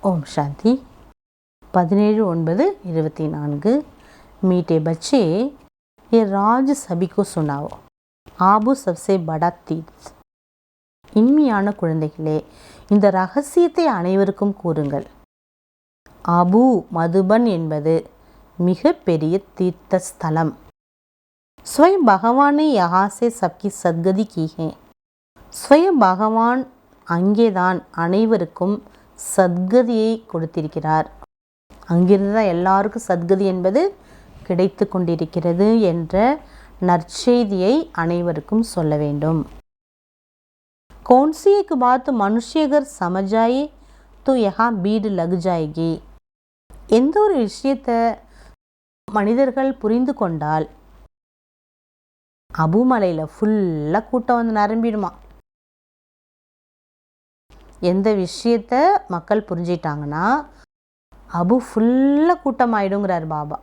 ओम शांति 17/9/24। मीठे बच्चे, ये राज सभी को सुनाओ। ஆபு सबसे बड़ा तीर्थ। இனிமையான குழந்தைகளே, இந்த ரகசியத்தை அனைவருக்கும் கூறுங்கள். ஆபு மதுபன் என்பது மிக பெரிய தீர்த்த ஸ்தலம். स्वयं भगवान ने यहाँ से सबकी सद्गति की है. स्वयं भगवान அங்கேதான் அனைவருக்கும் சத்கதியை கொடுத்திருக்கிறார். அங்கிருந்து தான் எல்லாருக்கும் சத்கதி என்பது கிடைத்து கொண்டிருக்கிறது என்ற நற்செய்தியை அனைவருக்கும் சொல்ல வேண்டும். कौन सी एक बात मनुष्य अगर समझ जाए तो यहाँ भीड़ लग जाएगी. எந்த ஒரு விஷயத்தை மனிதர்கள் புரிந்து கொண்டால் அபுமலையில் ஃபுல்லாக கூட்டம் வந்து நிரம்பிடுமா. எந்த விஷயத்த மக்கள் புரிஞ்சிட்டாங்கன்னா அபு ஃபுல்லாக கூட்டம் ஆயிடுங்கிறார் பாபா.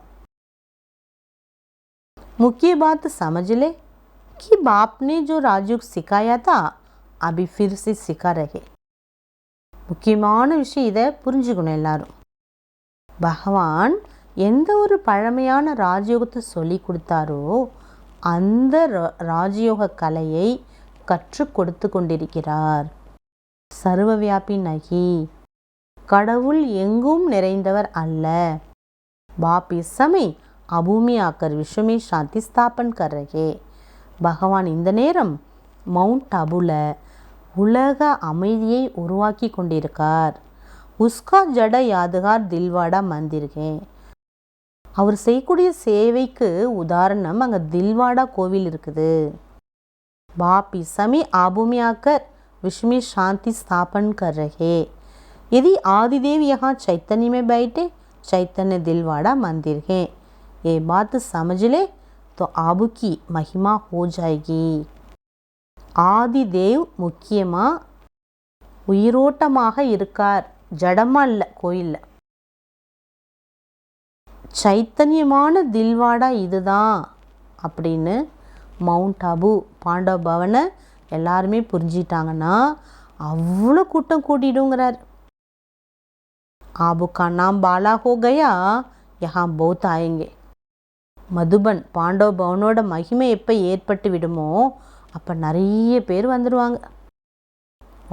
मुख्य बात समझ ले कि बाप ने जो राजयोग सिखाया था अभी फिर से सिखा रहे. முக்கியமான விஷயம் இதை புரிஞ்சுக்கணும் எல்லாரும். பகவான் எந்த ஒரு பழமையான ராஜயோகத்தை சொல்லி கொடுத்தாரோ அந்த ராஜயோக கலையை கற்றுக் கொடுத்து கொண்டிருக்கிறார். சர்வவியாபி நகி, கடவுள் எங்கும் நிறைந்தவர் அல்ல. बाप इस समय अबू में आकर विश्व में शांति स्थापन कर रहे. பகவான் இந்த நேரம் மவுண்ட் அபுல உலக அமைதியை உருவாக்கி கொண்டிருக்கார். உஸ்கா ஜட யாதுகார் தில்வாடா மந்திர் ஹே. அவர் செய்யக்கூடிய சேவைக்கு உதாரணம் அங்கே தில்வாடா கோவில் இருக்குது. बाप इस समय आबू में आकर विश्व में शांति स्थापन कर रहे. यदि आदिदेव यहाँ चैतन्य में बैठे चैतन्य दिलवाड़ा मंदिर है. ये बात समझ ले तो आबू की महिमा हो जाएगी. ஆதிதேவ் முக்கியமாக உயிரோட்டமாக இருக்கார், ஜடமாக இல்லை கோயிலில். சைத்தன்யமான தில்வாடா இதுதான் அப்படின்னு மவுண்ட் அபு பாண்டவ பவனை எல்லாருமே புரிஞ்சிட்டாங்கன்னா அவ்வளோ கூட்டம் கூட்டிடுங்கிறார். आबू का नाम बाला हो गया, यहाँ बहुत आएंगे. மதுபன் பாண்டவ பவனோட மகிமை எப்போ ஏற்பட்டு விடுமோ அப்போ நிறைய பேர் வந்துடுவாங்க.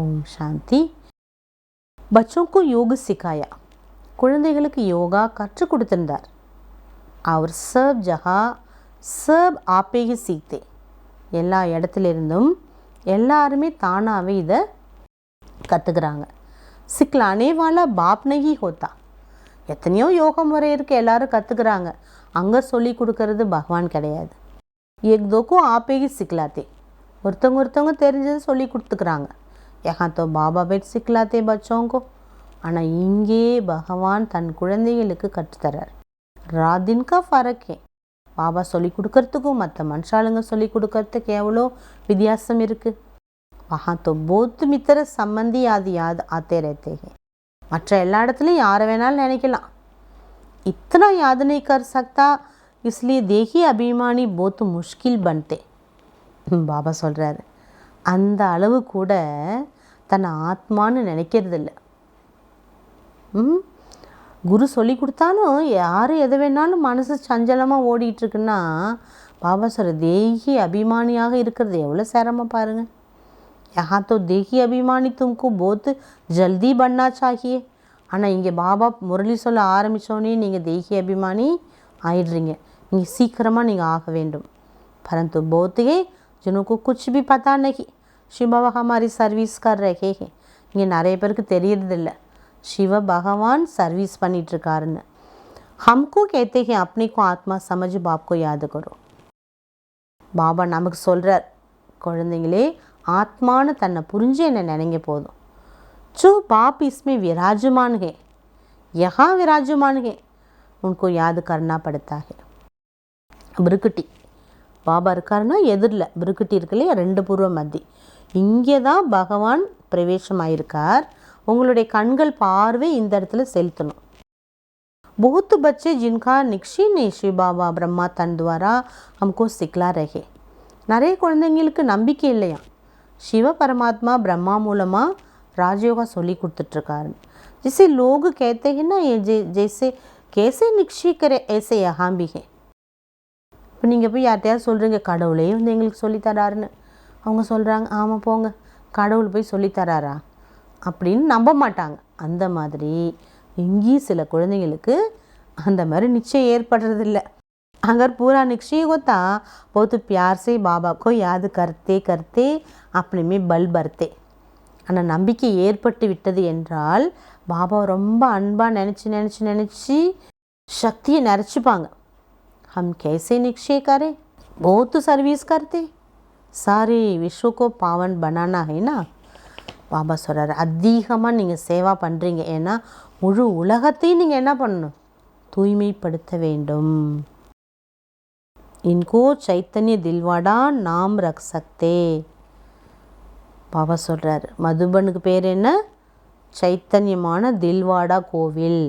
ஓம் சாந்தி. बच्चों को योग सिखाया. குழந்தைகளுக்கு யோகா கற்றுக் கொடுத்திருந்தார். அவர் सब जगह सब आपे ही सीखते. எல்லா இடத்துலேருந்தும் எல்லாருமே தானாகவே இதை கற்றுக்கிறாங்க. சிக்கலானே வாலா பாப் நகி ஹோத்தா. எத்தனையோ யோக முறை இருக்குது, எல்லாரும் கற்றுக்குறாங்க. அங்கே சொல்லி கொடுக்கறது பகவான் கிடையாது. ஏக் தோக்கோ ஆப்பேகி சிக்கலாத்தே. ஒருத்தவங்க தெரிஞ்சதை சொல்லி கொடுத்துக்கிறாங்க. யஹா தோ பாபா பேட் சிக்கலாத்தே பச்சோங்கோ. ஆனால் இங்கே பகவான் தன் குழந்தைகளுக்கு கற்றுத்தரார். ராதின்கா ஃபரக்கே. பாபா சொல்லி கொடுக்கறதுக்கும் மற்ற மனுஷாளுங்க சொல்லி கொடுக்கறதுக்கு எவ்வளோ வித்தியாசம் இருக்குது. वहाँ तो बहुत मित्र संबंधी याद आते रहते हैं. மற்ற எல்லா இடத்துலையும் யாரை வேணாலும் நினைக்கலாம். इतना याद नहीं कर सकता, इसलिए देही अभिमानी बहुत मुश्किल बनते. பாபா சொல்கிறாரு, அந்த அளவு கூட தன்னை ஆத்மான்னு நினைக்கிறது இல்லை. குரு சொல்லி கொடுத்தாலும் யார் எதை வேணாலும் மனசு சஞ்சலமாக ஓடிட்டுருக்குன்னா பாபா சொல்கிற தேகி அபிமானியாக இருக்கிறது எவ்வளோ சிரமம் பாருங்கள். यहाँ तो देही अभिमानी तुमको बहुत जल्दी बनना चाहिए. ஆனால் இங்கே பாபா முரளி சொல்ல ஆரம்பித்தோடனே நீங்கள் தேகி அபிமானி ஆயிடுறீங்க. நீங்கள் சீக்கிரமாக நீங்கள் ஆக வேண்டும். परंतु बहुत है जिनको कुछ भी पता नहीं. शिव बाबा हमारी सर्विस कर रहे हैं. இங்கே நிறைய பேருக்கு தெரியறதில்ல சிவ பகவான் சர்வீஸ் பண்ணிகிட்ருக்காருன்னு. हमको कहते हैं अपने को आत्मा समझ बाप को याद करो. பாபா நமக்கு சொல்கிறார், குழந்தைங்களே ஆத்மானு தன்னை புரிஞ்சு என்னை நினைங்க போதும். जो बाप इसमें विराजमान है, यहाँ विराजमान है, उनको याद करना पड़ता है. பிருக்குட்டி பாபா இருக்காருன்னா எதிரில் பிருக்குட்டி இருக்குல்லையே, 2 பூர்வ மத்தி, இங்கே தான் பகவான் பிரவேசமாயிருக்கார். உங்களுடைய கண்கள் பார்வை இந்த இடத்துல செலுத்தணும். बहुत बच्चे जिनका निश्चय नहीं शिव बाबा ब्रह्मा तन द्वारा हमको सिखला रहे. நிறைய குழந்தைங்களுக்கு நம்பிக்கை இல்லையா சிவ பரமாத்மா பிரம்மா மூலமாக ராஜயோகா சொல்லி கொடுத்துட்ருக்காரு. जैसे लोग कहते हैं ना, ये जैसे कैसे निश्चय करे ऐसे यहाँ भी है. இப்போ நீங்கள் போய் யார்கிட்டையாவது சொல்கிறீங்க, கடவுளே வந்து எங்களுக்கு சொல்லித்தராருன்னு. அவங்க சொல்கிறாங்க, ஆமாம் போங்க, கடவுள் போய் சொல்லித்தராரா அப்படின்னு நம்ப மாட்டாங்க. அந்த மாதிரி இங்கேயும் சில குழந்தைங்களுக்கு அந்த மாதிரி நிச்சயம் ஏற்படுறதில்ல. अगर पूरा निश्चय होता बहुत प्यार से बाबा को याद करते करते अपने में बल भरते. ஆனால் நம்பிக்கை ஏற்பட்டு விட்டது என்றால் பாபா ரொம்ப அன்பாக நினச்சி நினச்சி நினச்சி சக்தியை நிறச்சிப்பாங்க. हम कैसे निश्चय करें, बहुत सर्विस करते, सारे विश्व को पावन बनाना है ना. பாபா சொல்கிறார், அதிகமாக நீங்கள் சேவா பண்ணுறீங்க, ஏன்னா முழு உலகத்தையும் நீங்கள் என்ன பண்ணணும், தூய்மைப்படுத்த வேண்டும். इनको चैतन्य दिलवाड़ा नाम रख सकते. பாபா சொல்கிறார், மதுபனுக்கு பேர் என்ன, சைத்தன்யமான தில்வாடா கோவில்.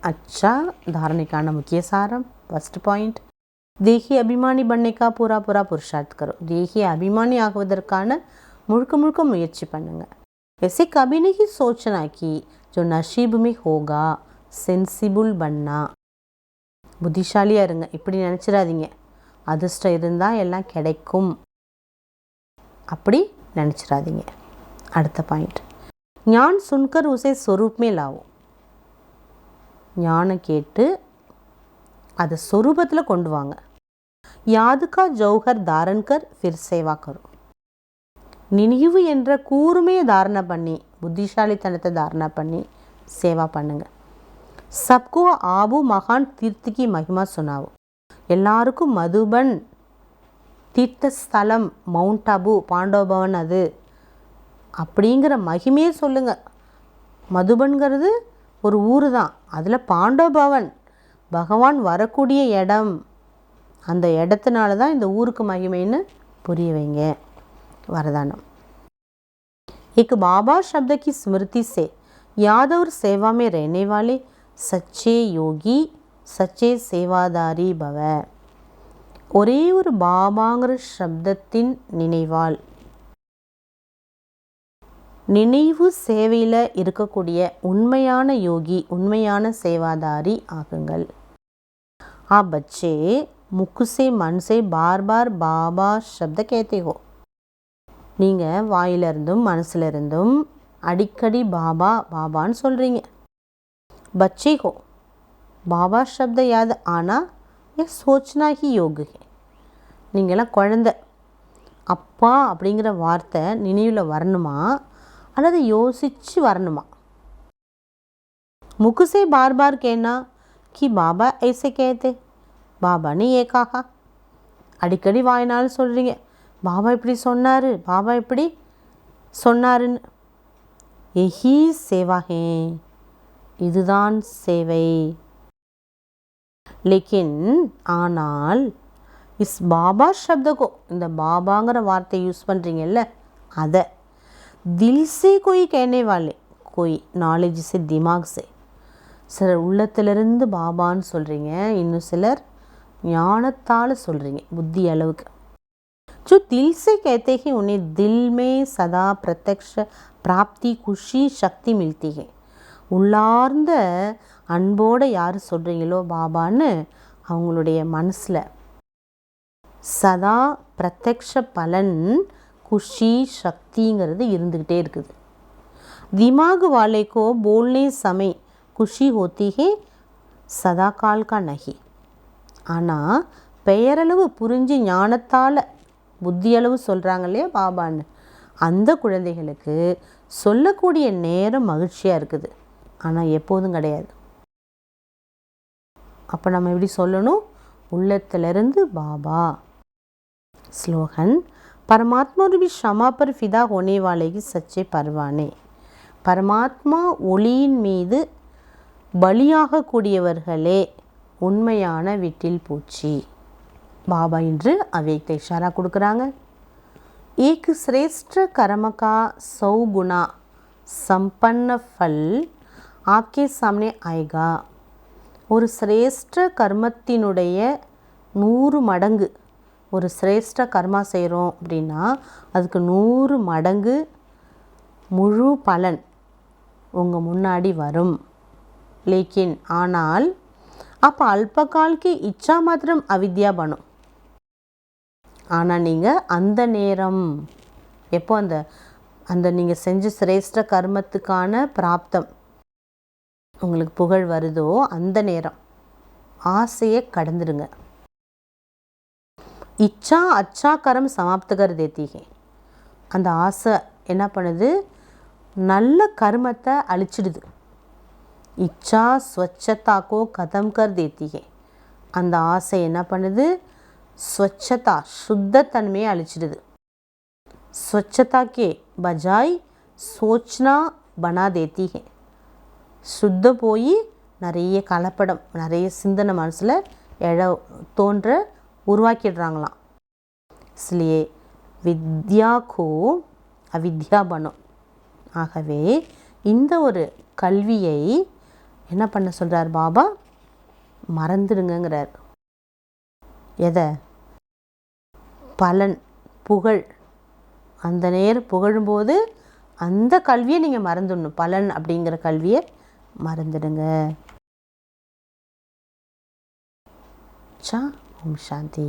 अच्छा, धारणिकाன मुख्य सारम. फर्स्ट पॉइंट, देही अभिमानी बनने का पूरा पूरा पुरुषार्थ करो. देही अभिमानी ஆகுவதற்கான முழுக்க முழுக்க முயற்சி பண்ணுங்க. ऐसे कभी नहीं सोचना कि जो नसीब में होगा, सेंसिबल बनना. புத்திசாலியாக இருங்க, இப்படி நினச்சிடாதீங்க அதிர்ஷ்டம் இருந்தால் எல்லாம் கிடைக்கும், அப்படி நினச்சிடாதீங்க. அடுத்த பாயிண்ட், ஞான் சுன்கர் உசே ஸ்வரூப்மே லாவோ. ஞானம் கேட்டு அதை ஸ்வரூபத்தில் கொண்டு வாங்க. யாதுக்கா ஜௌஹர் தாரன்கர் ஃபிர் சேவா கரும். நினைவு என்ற கூர்மையை தாரணை பண்ணி, புத்திசாலித்தனத்தை தாரணை பண்ணி சேவா பண்ணுங்க. சப்கோ ஆபு மகான் தீர்த்திக்கு மகிமா சுனாவோ. எல்லாருக்கும் மதுபன் தீர்த்த ஸ்தலம், மவுண்ட் அபு, பாண்டவபவன் அது அப்படிங்கிற மகிமையே சொல்லுங்கள். மதுபன்கிறது ஒரு ஊர் தான், அதில் பாண்டவபவன் பகவான் வரக்கூடிய இடம், அந்த இடத்துனால தான் இந்த ஊருக்கு மகிமைன்னு புரிய வைங்க. वरदानम, एक बाबा शब्द की स्मृति से याद और सेवा में रहने वाले सच्चे योगी, सच्चे सेवादारी भव. ஒரே ஒரு பாபாங்கிற சப்தத்தின் நினைவால் நினைவு சேவையில் இருக்கக்கூடிய உண்மையான யோகி, உண்மையான சேவாதாரி ஆகுங்கள். आप बच्चे मुख से मन से बार बार बाबा शब्द कहते हो. நீங்கள் வாயிலிருந்தும் மனசிலிருந்தும் அடிக்கடி பாபா பாபான்னு சொல்கிறீங்க. बच्चे को बाबा शब्द याद आना ये सोचना ही योग है. நீங்களாம் குழந்தை, அப்பா அப்படிங்கிற வார்த்தை நினைவில் வரணுமா அல்லது யோசித்து வரணுமா? मुख से बार बार कहना कि बाबा ऐसे कहते, बाबा ने ये कहा. அடிக்கடி வாயினால் சொல்கிறீங்க, பாபா இப்படி சொன்னார், பாபா இப்படி சொன்னாருன்னு. यही सेवा है, இதுதான் சேவை. लेकिन ஆனால் इस बाबा शब्द को, இந்த பாபாங்கிற வார்த்தை யூஸ் பண்ணுறீங்கல்ல, அதை दिल से कोई कहने वाले, कोई नॉलेज से दिमाग से. சிலர் உள்ளத்திலிருந்து பாபான்னு சொல்கிறீங்க, இன்னும் சிலர் ஞானத்தால் சொல்கிறீங்க, புத்தி அளவுக்கு. जो दिल से कहते हैं उन्हें दिल में सदा प्रत्यक्ष प्राप्ति, खुशी, शक्ति मिलती है. உள்ளார்ந்த அன்போடு யார் சொல்கிறீங்களோ பாபான்னு, அவங்களுடைய மனசில் சதா பிரத்யக்ஷ பலன், குஷி, சக்திங்கிறது இருந்துக்கிட்டே இருக்குது. दिमाग वाले को बोलने समय खुशी होती है, सदा काल का नहीं. ஆனால் பெயரளவு புரிஞ்சு ஞானத்தால் புத்தியளவு சொல்கிறாங்க இல்லையா பாபான்னு, அந்த குழந்தைகளுக்கு சொல்லக்கூடிய நேரம் மகிழ்ச்சியாக இருக்குது, ஆனால் எப்போதும் கிடையாது. அப்போ நம்ம எப்படி சொல்லணும், உள்ளத்திலிருந்து பாபா. ஸ்லோகன், परमात्मा और भी क्षमा पर फिदा होने वाले की सच्चे परवाने. பரமாத்மா ஒளியின் மீது பலியாகக்கூடியவர்களே உண்மையான விட்டில் பூச்சி. பாபா இன்று அவ்யக்த இஷாரா கொடுக்குறாங்க. एक श्रेष्ठ कर्म का 100 गुना संपन्न फल आपके सामने आएगा. ஒரு சிரேஷ்ட கர்மத்தினுடைய 100 மடங்கு, ஒரு சிரேஷ்ட கர்மா செய்கிறோம் அப்படின்னா அதுக்கு 100 மடங்கு முழு பலன் உங்கள் முன்னாடி வரும். லேக்கின் ஆனால் அப்போ அல்பகால்க்கு இச்சா மாத்திரம் அவித்யா பனும். ஆனால் நீங்கள் அந்த நேரம் எப்போ அந்த அந்த நீங்கள் செஞ்ச சிரேஷ்ட கர்மத்துக்கான பிராப்தம் உங்களுக்கு புகழ் வருதோ அந்த நேரம் ஆசையை கடந்துடுங்க. இச்சா அச்சா கரம் சமாப்தகர் தேத்திகே. அந்த ஆசை என்ன பண்ணுது, நல்ல கர்மத்தை அழிச்சிடுது. இச்சா ஸ்வச்சதாக்கோ கதம் கர் தேத்திகே. அந்த ஆசை என்ன பண்ணுது, ஸ்வச்சதா சுத்தத்தன்மையை அழிச்சிடுது. ஸ்வச்சதா கே பஜாய் சோச்னா பனா தேத்தி ஹே. சுத்த போய் நிறைய கலப்படம், நிறைய சிந்தனை மனசில் தோன்ற உருவாக்கிடுறாங்களாம். इसलिए வித்யா கோ அவித்யா பனோ. ஆகவே இந்த ஒரு கல்வியை என்ன பண்ண சொல்கிறார் பாபா, மறந்துடுங்கிறார். எதை? பலன், புகழ். அந்த நேரம் புகழும்போது அந்த கல்வியை நீங்கள் மறந்துடணும். பலன் அப்படிங்கிற கல்வியை மறந்துடுங்க. ஓம் சாந்தி.